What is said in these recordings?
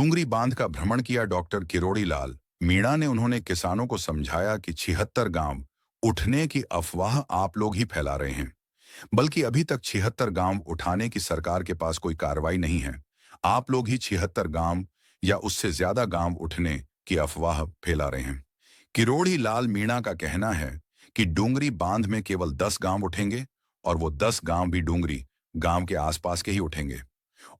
डूंगरी बांध का भ्रमण किया डॉक्टर किरोड़ी लाल मीणा ने। उन्होंने किसानों को समझाया कि 76 गांव उठने की अफवाह आप लोग ही फैला रहे हैं, बल्कि अभी तक 76 गांव उठाने की सरकार के पास कोई कार्रवाई नहीं है। आप लोग ही 76 गांव या उससे ज्यादा गांव उठने की अफवाह फैला रहे हैं। किरोड़ी लाल मीणा का कहना है कि डूंगरी बांध में केवल 10 गांव उठेंगे, और वो 10 गांव भी डूंगरी गांव के आसपास के ही उठेंगे।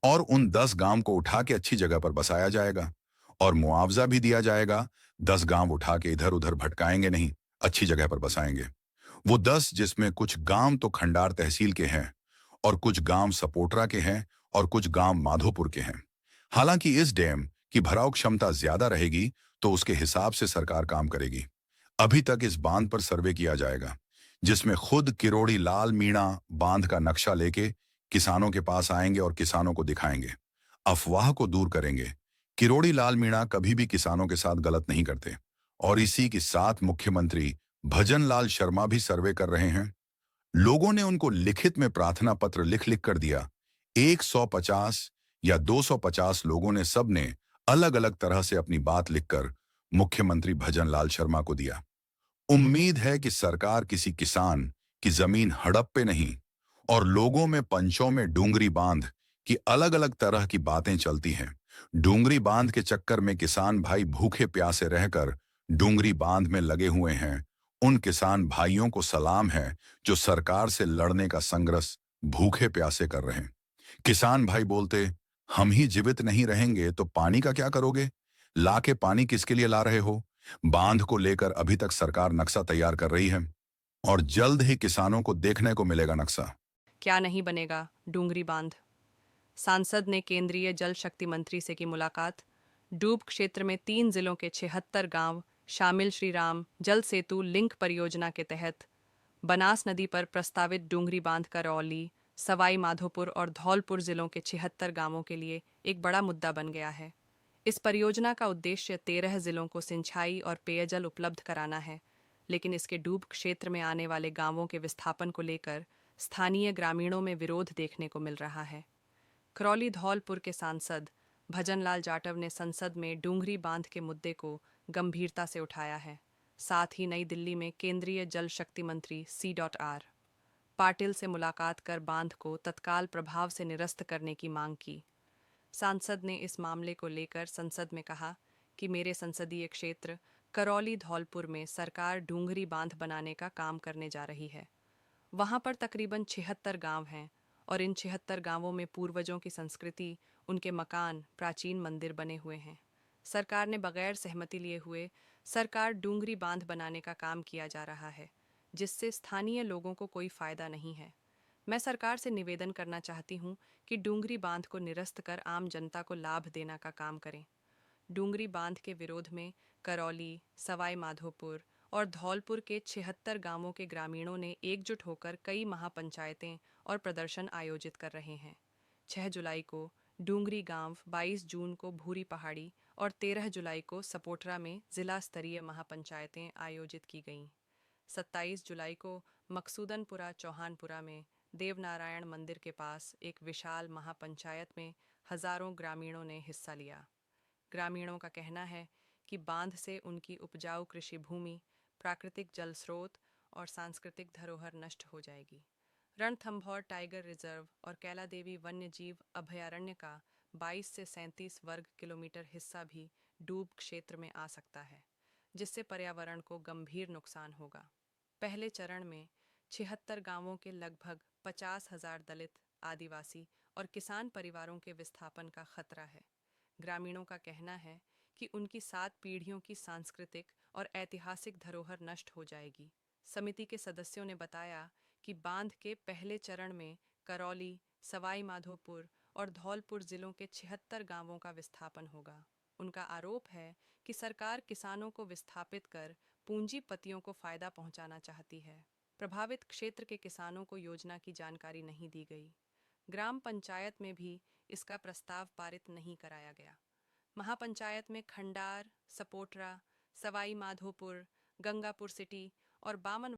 और उन 10 गांव को उठा के अच्छी जगह पर बसाया जाएगा और मुआवजा भी दिया जाएगा। 10 गांव उठा के इधर उधर भटकाएंगे नहीं, अच्छी जगह पर बसाएंगे। वो 10 जिसमें कुछ गांव तो खंडार तहसील के हैं, और कुछ गांव सपोटरा के हैं, और कुछ गांव माधोपुर के हैं। हालांकि इस डैम की भराव क्षमता ज्यादा रहेगी तो उसके हिसाब से सरकार काम करेगी। अभी तक इस बांध पर सर्वे किया जाएगा, जिसमें खुद किरोड़ी लाल मीणा बांध का नक्शा लेके किसानों के पास आएंगे और किसानों को दिखाएंगे, अफवाह को दूर करेंगे। किरोड़ी लाल मीणा कभी भी किसानों के साथ गलत नहीं करते, और इसी के साथ मुख्यमंत्री भजन लाल शर्मा भी सर्वे कर रहे हैं। लोगों ने उनको लिखित में प्रार्थना पत्र लिख लिख कर दिया। 150 या 250 लोगों ने, सबने अलग अलग तरह से अपनी बात लिखकर मुख्यमंत्री भजन लाल शर्मा को दिया। उम्मीद है कि सरकार किसी किसान की जमीन हड़प नहीं। और लोगों में, पंचों में डूंगरी बांध की अलग अलग तरह की बातें चलती हैं। डूंगरी बांध के चक्कर में किसान भाई भूखे प्यासे रहकर डूंगरी बांध में लगे हुए हैं। उन किसान भाइयों को सलाम है जो सरकार से लड़ने का संघर्ष भूखे प्यासे कर रहे हैं। किसान भाई बोलते, हम ही जीवित नहीं रहेंगे तो पानी का क्या करोगे? लाके पानी किसके लिए ला रहे हो? बांध को लेकर अभी तक सरकार नक्शा तैयार कर रही है, और जल्द ही किसानों को देखने को मिलेगा नक्शा। क्या नहीं बनेगा डूंगरी बांध। सांसद ने केंद्रीय जल शक्ति मंत्री से की मुलाकात। डूब क्षेत्र में 3 जिलों के 76 गांव शामिल श्री राम जल सेतु लिंक परियोजना के तहत बनास नदी पर प्रस्तावित डूंगरी बांध करौली, सवाई माधोपुर और धौलपुर जिलों के 76 गांवों के लिए एक बड़ा मुद्दा बन गया है। इस परियोजना का उद्देश्य 13 जिलों को सिंचाई और पेयजल उपलब्ध कराना है, लेकिन इसके डूब क्षेत्र में आने वाले गांवों के विस्थापन को लेकर स्थानीय ग्रामीणों में विरोध देखने को मिल रहा है। करौली धौलपुर के सांसद भजनलाल जाटव ने संसद में डूंगरी बांध के मुद्दे को गंभीरता से उठाया है। साथ ही नई दिल्ली में केंद्रीय जल शक्ति मंत्री C.R. पाटिल से मुलाकात कर बांध को तत्काल प्रभाव से निरस्त करने की मांग की। सांसद ने इस मामले को लेकर संसद में कहा कि मेरे संसदीय क्षेत्र करौली धौलपुर में सरकार डूंगरी बांध बनाने का काम करने जा रही है। वहां पर तकरीबन 76 गांव हैं, और इन 76 गांवों में पूर्वजों की संस्कृति, उनके मकान, प्राचीन मंदिर बने हुए हैं। सरकार ने बगैर सहमति लिए हुए सरकार डूंगरी बांध बनाने का काम किया जा रहा है, जिससे स्थानीय लोगों को कोई फायदा नहीं है। मैं सरकार से निवेदन करना चाहती हूँ कि डूंगरी बांध को निरस्त कर आम जनता को लाभ देने का काम करें। डूंगरी बांध के विरोध में करौली, सवाई माधोपुर और धौलपुर के 76 गांवों के ग्रामीणों ने एकजुट होकर कई महापंचायतें और प्रदर्शन आयोजित कर रहे हैं। 6 जुलाई को डूंगरी गांव, 22 जून को भूरी पहाड़ी और 13 जुलाई को सपोटरा में जिला स्तरीय महापंचायतें आयोजित की गईं। 27 जुलाई को मकसूदनपुरा चौहानपुरा में देवनारायण मंदिर के पास एक विशाल महापंचायत में हजारों ग्रामीणों ने हिस्सा लिया। ग्रामीणों का कहना है कि बांध से उनकी उपजाऊ कृषि भूमि, प्राकृतिक जल स्रोत और सांस्कृतिक धरोहर नष्ट हो जाएगी। रणथंभौर टाइगर रिजर्व और कैला देवी वन्य जीव अभयारण्य का 22 से 37 वर्ग किलोमीटर हिस्सा भी डूब क्षेत्र में आ सकता है, जिससे पर्यावरण को गंभीर नुकसान होगा। पहले चरण में 76 गांवों के लगभग 50,000 दलित, आदिवासी और किसान परिवारों के विस्थापन का खतरा है। ग्रामीणों का कहना है कि उनकी 7 पीढ़ियों की सांस्कृतिक और ऐतिहासिक धरोहर नष्ट हो जाएगी। समिति के सदस्यों ने बताया कि बांध के पहले चरण में करौली, सवाई माधोपुर और धौलपुर जिलों के 76 गांवों का विस्थापन होगा। उनका आरोप है कि सरकार किसानों को विस्थापित कर पूंजीपतियों को फायदा पहुंचाना चाहती है। प्रभावित क्षेत्र के किसानों को योजना की जानकारी नहीं दी गई। ग्राम पंचायत में भी इसका प्रस्ताव पारित नहीं कराया गया। महापंचायत में खंडार, सपोटरा, सवाई माधोपुर, गंगापुर सिटी और बामन